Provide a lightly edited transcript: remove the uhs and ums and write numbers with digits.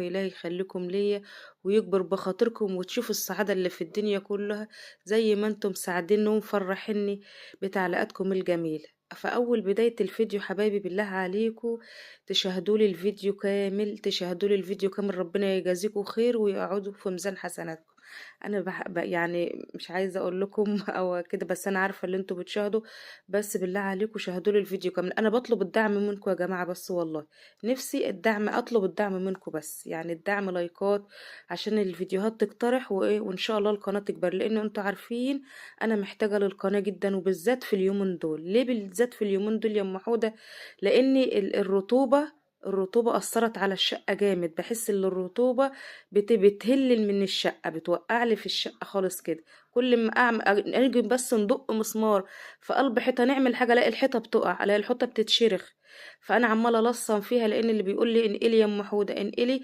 إلهي يخليكم ليا ويكبر بخاطركم وتشوفوا السعادة اللي في الدنيا كلها زي ما انتم مساعديني ومفرحيني بتعليقاتكم الجميلة. فأول بداية الفيديو حبايبي بالله عليكم تشاهدوا لي الفيديو كامل، تشاهدوا لي الفيديو كامل، ربنا يجازيكم خير ويقعدوا في ميزان حسناتكم. انا يعني مش عايزه اقول لكم او كده، بس انا عارفه اللي انتوا بتشاهدوا. بس بالله عليكم شاهدوا لي الفيديو كامل، انا بطلب الدعم منكم يا جماعه، بس والله نفسي الدعم، اطلب الدعم منكم، بس يعني الدعم لايكات عشان الفيديوهات تقترح وايه، وان شاء الله القناه تكبر، لان انتوا عارفين انا محتاجه للقناه جدا، وبالذات في اليومين دول. ليه بالذات في اليومين دول يا ام حوده؟ لان الرطوبة أثرت على الشقة جامد، بحس ان الرطوبة بتهلل من الشقة، بتوقع لي في الشقة خالص كده. كل ما اجي بس ندق مسمار في قلب حيطة نعمل حاجة، الاقي الحيطة بتقع، الاقي الحيطة بتتشرخ. فانا عمالة الصم فيها، لان اللي بيقول لي انقلي يا ام حودة انقلي،